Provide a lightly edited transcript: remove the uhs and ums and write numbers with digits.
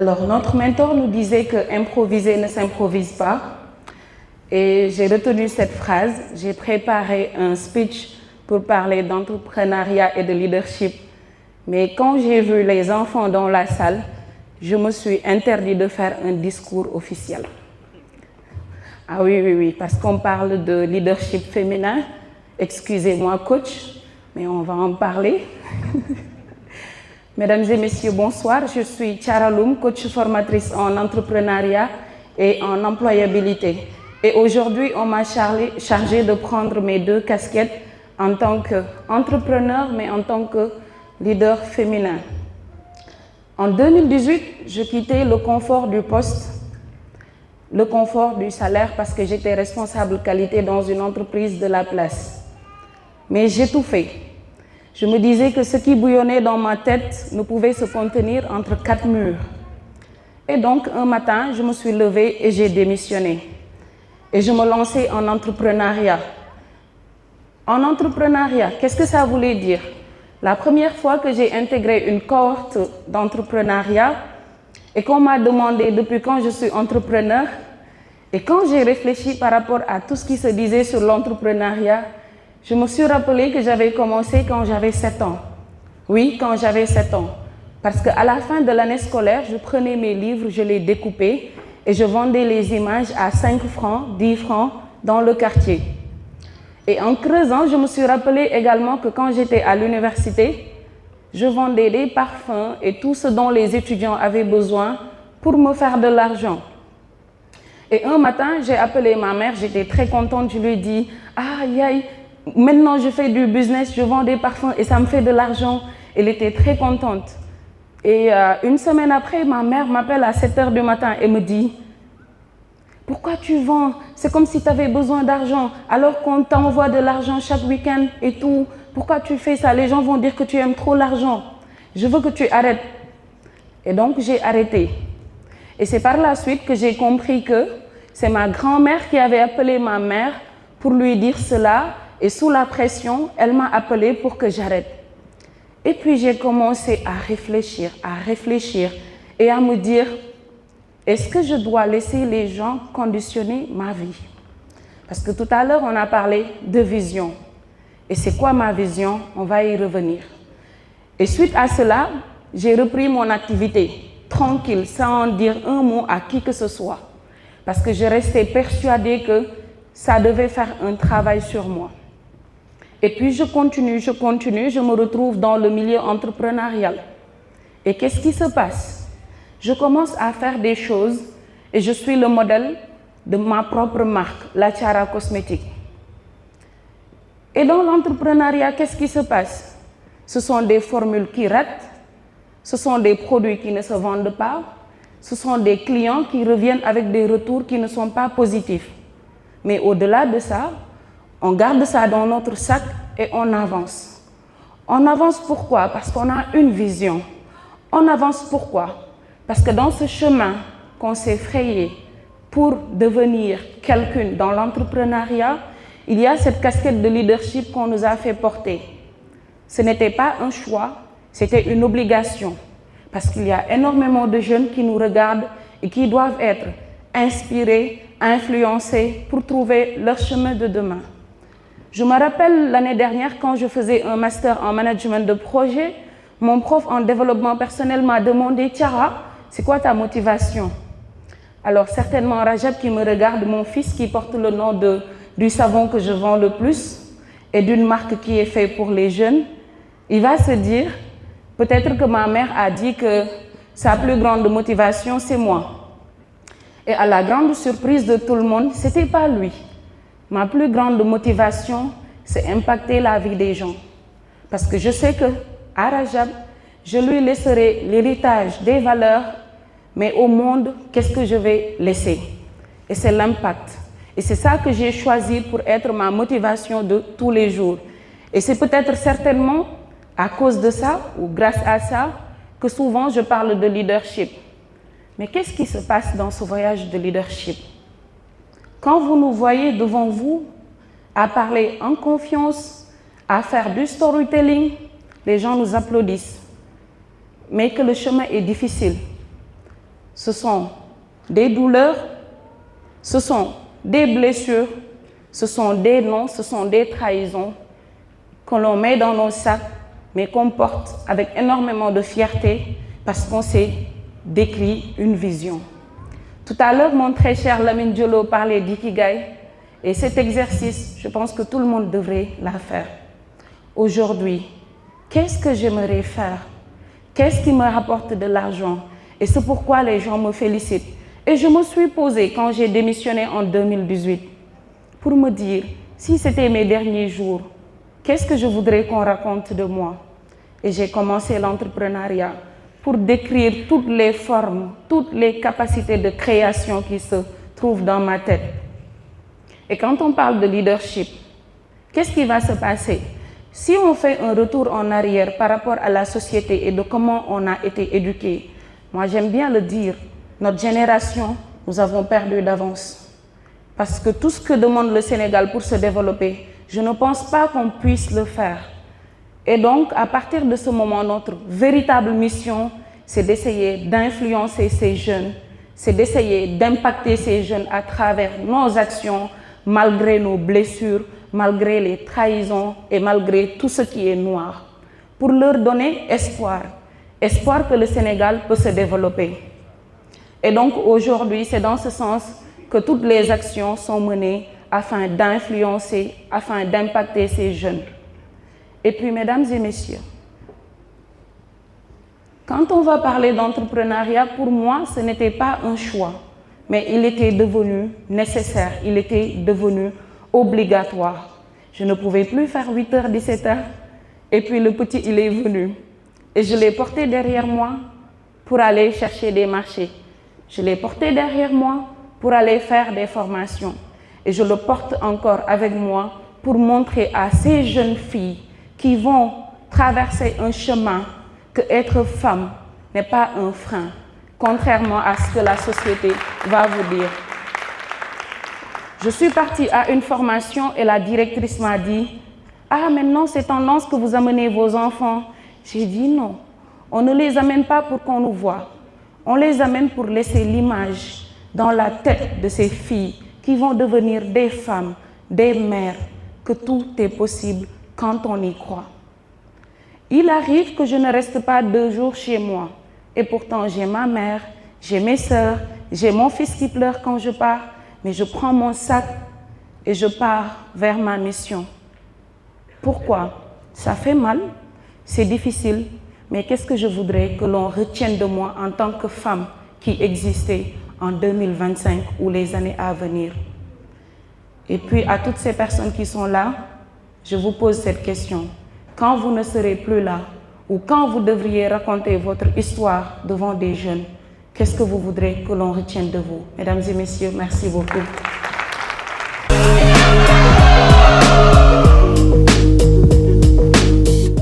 Alors, notre mentor nous disait que improviser ne s'improvise pas. Et j'ai retenu cette phrase. J'ai préparé un speech pour parler d'entrepreneuriat et de leadership. Mais quand j'ai vu les enfants dans la salle, je me suis interdit de faire un discours officiel. Ah oui, parce qu'on parle de leadership féminin. Excusez-moi, coach, mais on va en parler. Mesdames et messieurs, bonsoir. Je suis Thiara Loum, coach formatrice en entrepreneuriat et en employabilité. Et aujourd'hui, on m'a chargé de prendre mes deux casquettes en tant qu'entrepreneur, mais en tant que leader féminin. En 2018, je quittais le confort du poste, le confort du salaire parce que j'étais responsable qualité dans une entreprise de la place. Mais j'étouffais. Je me disais que ce qui bouillonnait dans ma tête ne pouvait se contenir entre quatre murs. Et donc, un matin, je me suis levée et j'ai démissionné. Et je me lançais en entrepreneuriat. En entrepreneuriat, qu'est-ce que ça voulait dire? La première fois que j'ai intégré une cohorte d'entrepreneuriat et qu'on m'a demandé depuis quand je suis entrepreneur, et quand j'ai réfléchi par rapport à tout ce qui se disait sur l'entrepreneuriat, je me suis rappelé que j'avais commencé quand j'avais 7 ans. Oui, quand j'avais 7 ans. Parce qu'à la fin de l'année scolaire, je prenais mes livres, je les découpais et je vendais les images à 5 francs, 10 francs dans le quartier. Et en creusant, je me suis rappelé également que quand j'étais à l'université, je vendais des parfums et tout ce dont les étudiants avaient besoin pour me faire de l'argent. Et un matin, j'ai appelé ma mère, j'étais très contente, je lui ai dit « Ah, Yaï, maintenant je fais du business, je vends des parfums et ça me fait de l'argent. » Elle était très contente. Et une semaine après, ma mère m'appelle à 7 h du matin et me dit « Pourquoi tu vends? C'est comme si tu avais besoin d'argent alors qu'on t'envoie de l'argent chaque week-end et tout. Pourquoi tu fais ça? Les gens vont dire que tu aimes trop l'argent. Je veux que tu arrêtes. » Et donc j'ai arrêté. Et c'est par la suite que j'ai compris que c'est ma grand-mère qui avait appelé ma mère pour lui dire cela. Et sous la pression, elle m'a appelé pour que j'arrête. Et puis j'ai commencé à réfléchir et à me dire, est-ce que je dois laisser les gens conditionner ma vie? Parce que tout à l'heure, on a parlé de vision. Et c'est quoi ma vision? On va y revenir. Et suite à cela, j'ai repris mon activité, tranquille, sans dire un mot à qui que ce soit. Parce que je restais persuadée que ça devait faire un travail sur moi. Et puis je continue, je me retrouve dans le milieu entrepreneurial. Et qu'est-ce qui se passe? Je commence à faire des choses et je suis le modèle de ma propre marque, la Thiara Cosmétique. Et dans l'entrepreneuriat, qu'est-ce qui se passe? Ce sont des formules qui ratent, ce sont des produits qui ne se vendent pas, ce sont des clients qui reviennent avec des retours qui ne sont pas positifs. Mais au-delà de ça, on garde ça dans notre sac et on avance. On avance pourquoi? Parce qu'on a une vision. On avance pourquoi? Parce que dans ce chemin qu'on s'est frayé pour devenir quelqu'un dans l'entrepreneuriat, il y a cette casquette de leadership qu'on nous a fait porter. Ce n'était pas un choix, c'était une obligation. Parce qu'il y a énormément de jeunes qui nous regardent et qui doivent être inspirés, influencés pour trouver leur chemin de demain. Je me rappelle l'année dernière quand je faisais un master en management de projet, mon prof en développement personnel m'a demandé « Thiara, c'est quoi ta motivation ?» Alors certainement Rajab qui me regarde, mon fils qui porte le nom du savon que je vends le plus et d'une marque qui est faite pour les jeunes, il va se dire peut-être que ma mère a dit que sa plus grande motivation c'est moi. Et à la grande surprise de tout le monde, ce n'était pas lui. Ma plus grande motivation, c'est impacter la vie des gens. Parce que je sais qu'à Rajab, je lui laisserai l'héritage des valeurs, mais au monde, qu'est-ce que je vais laisser? Et c'est l'impact. Et c'est ça que j'ai choisi pour être ma motivation de tous les jours. Et c'est peut-être certainement à cause de ça, ou grâce à ça, que souvent je parle de leadership. Mais qu'est-ce qui se passe dans ce voyage de leadership? Quand vous nous voyez devant vous, à parler en confiance, à faire du storytelling, les gens nous applaudissent. Mais que le chemin est difficile. Ce sont des douleurs, ce sont des blessures, ce sont des noms, ce sont des trahisons que l'on met dans nos sacs, mais qu'on porte avec énormément de fierté parce qu'on s'est décrit une vision. Tout à l'heure, mon très cher Lamine Diallo parlait d'ikigai, et cet exercice, je pense que tout le monde devrait la faire. Aujourd'hui, qu'est-ce que j'aimerais faire? Qu'est-ce qui me rapporte de l'argent? Et c'est pourquoi les gens me félicitent. Et je me suis posée quand j'ai démissionné en 2018 pour me dire, si c'était mes derniers jours, qu'est-ce que je voudrais qu'on raconte de moi? Et j'ai commencé l'entrepreneuriat pour décrire toutes les formes, toutes les capacités de création qui se trouvent dans ma tête. Et quand on parle de leadership, qu'est-ce qui va se passer? Si on fait un retour en arrière par rapport à la société et de comment on a été éduqué, moi j'aime bien le dire, notre génération, nous avons perdu d'avance. Parce que tout ce que demande le Sénégal pour se développer, je ne pense pas qu'on puisse le faire. Et donc, à partir de ce moment, notre véritable mission, c'est d'essayer d'influencer ces jeunes, c'est d'essayer d'impacter ces jeunes à travers nos actions, malgré nos blessures, malgré les trahisons et malgré tout ce qui est noir, pour leur donner espoir, espoir que le Sénégal peut se développer. Et donc aujourd'hui, c'est dans ce sens que toutes les actions sont menées afin d'influencer, afin d'impacter ces jeunes. Et puis, mesdames et messieurs, quand on va parler d'entrepreneuriat, pour moi, ce n'était pas un choix, mais il était devenu nécessaire, il était devenu obligatoire. Je ne pouvais plus faire 8h, 17h, et puis le petit, il est venu. Et je l'ai porté derrière moi pour aller chercher des marchés. Je l'ai porté derrière moi pour aller faire des formations. Et je le porte encore avec moi pour montrer à ces jeunes filles qui vont traverser un chemin que être femme n'est pas un frein, contrairement à ce que la société va vous dire. Je suis partie à une formation et la directrice m'a dit « Ah, maintenant c'est tendance que vous amenez vos enfants. » J'ai dit non, on ne les amène pas pour qu'on nous voie. On les amène pour laisser l'image dans la tête de ces filles qui vont devenir des femmes, des mères, que tout est possible quand on y croit. Il arrive que je ne reste pas 2 jours chez moi. Et pourtant, j'ai ma mère, j'ai mes sœurs, j'ai mon fils qui pleure quand je pars, mais je prends mon sac et je pars vers ma mission. Pourquoi? Ça fait mal, c'est difficile, mais qu'est-ce que je voudrais que l'on retienne de moi en tant que femme qui existait en 2025 ou les années à venir? Et puis, à toutes ces personnes qui sont là, je vous pose cette question. Quand vous ne serez plus là, ou quand vous devriez raconter votre histoire devant des jeunes, qu'est-ce que vous voudrez que l'on retienne de vous? Mesdames et messieurs, merci beaucoup.